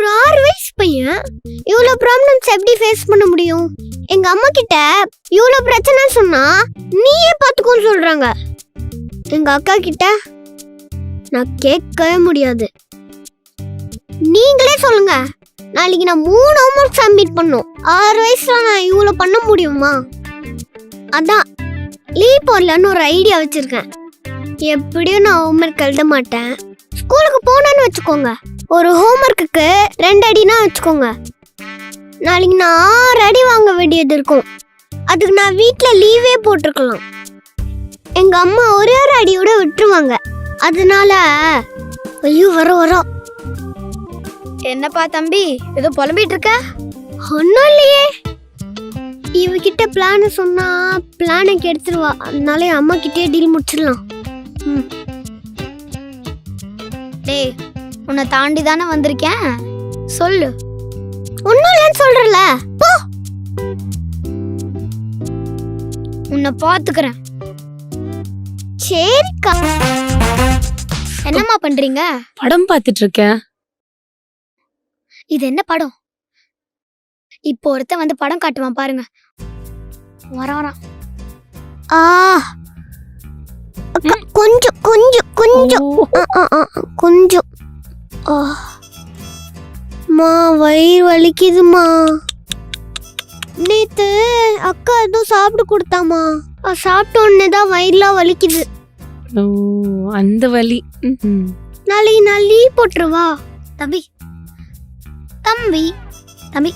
ஒரு 6 வயசு பையன் இவ்வளோ ப்ராப்ளம்ஸ் எப்படி ஃபேஸ் பண்ண முடியும்? எங்க அம்மா கிட்ட இவ்வளோ பிரச்சனை சொன்னா நீயே பார்த்துக்கோன்னு சொல்றாங்க. எங்க அக்கா கிட்ட நான் கேட்கவே முடியாது. நீங்களே சொல்லுங்க, நாளைக்கு நான் 3 ஹோம்ஒர்க் சப்மிட் பண்ணும். 6 வயசுல நான் இவ்வளோ பண்ண முடியுமா? அதான் லீவ் போடலன்னு ஒரு ஐடியா வச்சிருக்கேன். எப்படியும் நான் ஹோம்ஒர்க் எழுத மாட்டேன். ஸ்கூலுக்கு போனேன்னு வச்சுக்கோங்க, ஒரு ஹோம்ஒர்க்குக்கு 2 அடினா வச்சுக்கோங்க. நாளைக்கு நான் 6 அடி வாங்க வேண்டியது இருக்கும். அதுக்கு நான் வீட்டில் லீவே போட்டிருக்கலாம். எங்க அம்மா ஒரே ஒரு அடியோட விட்டுருவாங்க. அதனால ஐயோ வரோம். என்னப்பா தம்பி, ஏதோ புலம்பிட்டு இருக்க? ஒன்றும் இல்லையே. இவகிட்ட பிளான் சொன்னா பிளானை கெடுத்துருவா. அதனால என் அம்மா கிட்டே டீல் முடிச்சிடலாம். டேய், உன்னை தாண்டி தானே வந்திருக்கேன், சொல்லு. ஒன்றும் இல்லைன்னு சொல்றல, போ. உன்னை பார்த்துக்கிறேன். சரிக்கா. என்னம்மா பண்றீங்க? படம் பார்த்துட்டு இருக்கேன். இது என்ன படம்? இப்போ ஒருத்தன் வந்து படம் காட்டுவான் பாருங்க. வரான். ஆ கொஞ்சம் கொஞ்சம் கொஞ்சம் கொஞ்சம் மா வயிறு வலிக்குதுமா. நேத்து அக்கா எதுவும் சாப்பிட்டு கொடுத்தாமா, சாப்பிட்ட உடனே தான் வயிறுலாம் வலிக்குது. ஓ, அந்த வலி. நாளைக்கு நான் லீவ் போட்டுருவா. தம்பி தம்பி தம்பி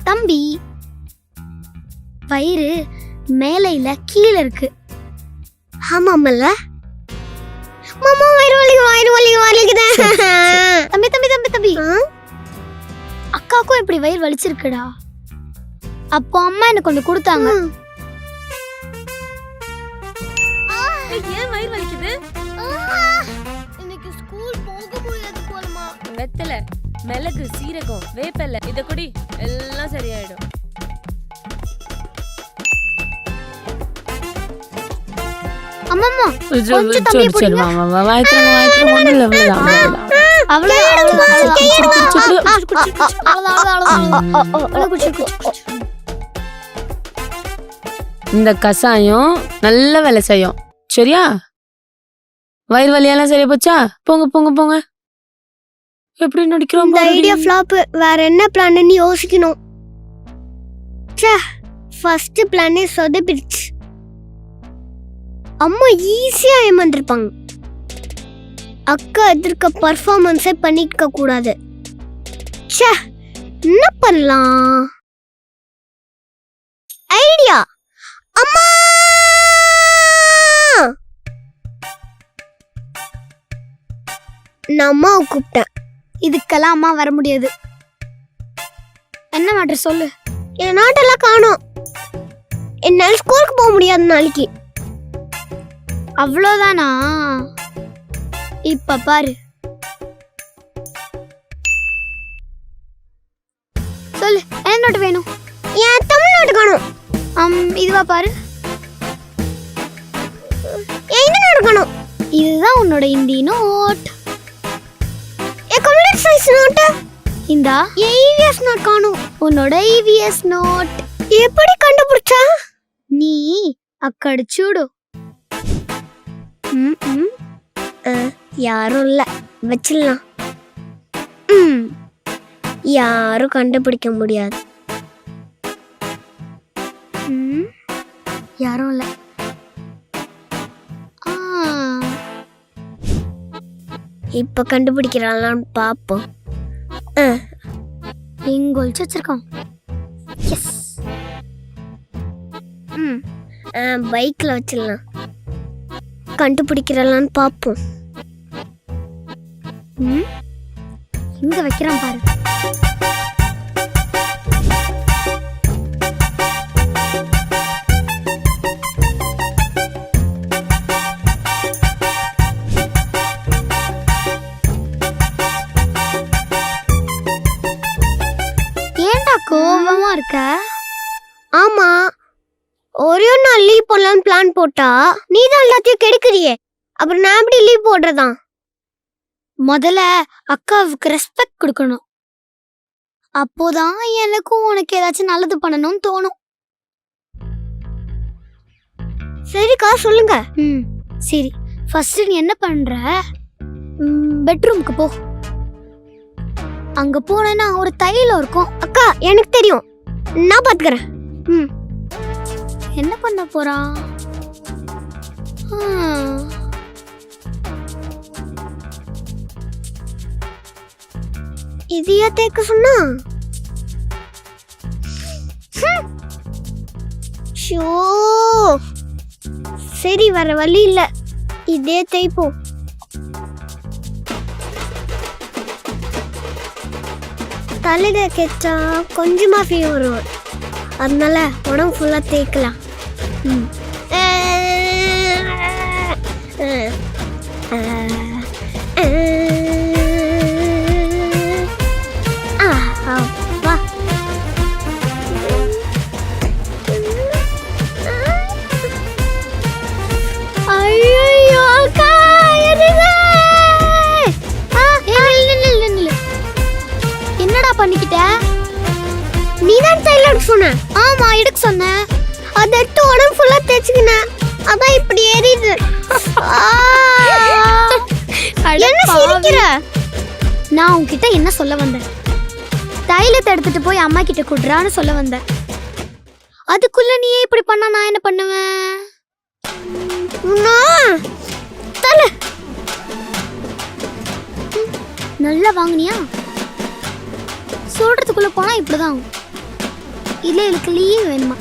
தம்பி, வயிறு மேலே இல்ல கீழே இருக்கு. ஆமாமல்ல மாமா, வயிறு வலிக்குது. தம்பி தம்பி தம்பி தம்பி, அக்காவுக்கும் இப்படி வயிறு வலிச்சிருக்குடா. அப்போ அம்மா எனக்கு கொஞ்சம் கொடுத்தாங்க. ஏன் வயிறு வலிக்குது? இன்னைக்கு ஸ்கூல் போக முடியாது போலமா. வெத்தலை, மிளகு, சீரகம், வேப்பலை இத குடி, எல்லாம் சரியாயிடும். அம்மா கொஞ்சம் தம்பி பிடிங்க. இந்த கசாயம் நல்ல வேலை செய்யும், சரியா? வயிறு வலியெல்லாம் சரியா போச்சா? போங்க போங்க போங்க. எப்படி நடிக்கிறோம்? இந்த ஐடியா ஃப்ளாப். வேற என்ன பிளான்னு யோசிக்கணும். ஃபர்ஸ்ட் பிளானே சொதப்பிடுச்சு. அம்மா ஈஸியா ஏமாந்துருப்பாங்க. அக்கா எதிர்க்க பர்ஃபார்மன்ஸே பண்ணிக்க கூடாது. என்ன பண்ணலாம்? ஐடியா. அம்மா, நான் அம்மாவை கூப்பிட்டேன். இதுக்கெல்லாம் அம்மா வர முடியாது. என்ன மேட்டர் சொல்லு. என் நாட்டெல்லாம் காணோம். என்னால ஸ்கூலுக்கு போக முடியாது நாளைக்கு. அவ்வளோதானா? இப்ப பாரு, சொல்லு என்ன நோட்டு வேணும்? என் தமிழ் நோட்டு காணோம். இதுவா பாரு. என் இந்த நோட்டு காணோம். இதுதான் உன்னோட இந்தி நோட். என் கம்ப்யூட்டர் சயின்ஸ் நோட்டு. இந்தா EVS நோட் காணோம். உன்னோட EVS நோட். எப்படி கண்டுபிடிச்சா? நீ అక్కడ చూడు. யாரும் இல்ல, வச்சிடலாம். யாரும் கண்டுபிடிக்க முடியாது. யாரும் இல்ல. இப்ப கண்டுபிடிக்கிறாங்களான்னு பாப்போம். இங்க ஒளிச்சு வச்சிருக்கோம். எஸ். பைக்ல வச்சிடலாம். கண்டுபிடிக்கிறாங்களான்னு பாப்போம். இங்க வைக்கிறான் பாரு. ஏன்டா கோபமா இருக்க? ஆமா, ஒரே நாள் லீவ் போடலான்னு பிளான் போட்டா நீ தான் எல்லாத்தையும் கெடுக்கிறியே. அப்புறம் நான் எப்படி லீவ் போடுறதா? முதல்ல அக்காவுக்கு ரெஸ்பெக்ட் கொடுக்கணும். அப்போதான் எனக்கும் உனக்கு ஏதாச்சும் நல்லது பண்ணணும்னு தோணும். சரிக்கா சொல்லுங்க. ம் சரி, ஃபர்ஸ்ட் நீ என்ன பண்ற, பெட்ரூமுக்கு போ. அங்க போனேன்னா ஒரு தைலம் இருக்கும். அக்கா எனக்கு தெரியும், நான் பாத்துக்கிறேன். என்ன பண்ண போறான்? இதையா தேக்க சொன்னா? ஷோ, சரி வர வழி இல்ல, இதே தேய்ப்போம். தலையில கேட்டா கொஞ்சமா ஃபீவர் வரும், அதனால உடம்பு ஃபுல்லா தேய்க்கலாம். வா. ஐயோ அக்கா, என்னடா பண்ணிக்கிட்ட? நீதான் தைலம் சொன்ன. ஆமா, எடுக்க சொன்னேன். அதை எடுத்து உடம்பு ஃபுல்லா தேய்ச்சிக்கினேன், அதான் இப்படி எரியுது. என்ன சிரிக்கிற? நான் உன்கிட்ட என்ன சொல்ல வந்தேன்? தைலத்தை எடுத்துட்டு போய் அம்மா கிட்ட குடுறான்னு சொல்ல வந்தேன். அதுக்குள்ள நீயே இப்படி பண்ணா நான் என்ன பண்ணுவேன்? நல்லா வாங்குனியா? சொல்றதுக்குள்ள போனா இப்படிதான். இல்ல எனக்கு லீவ் வேணுமா?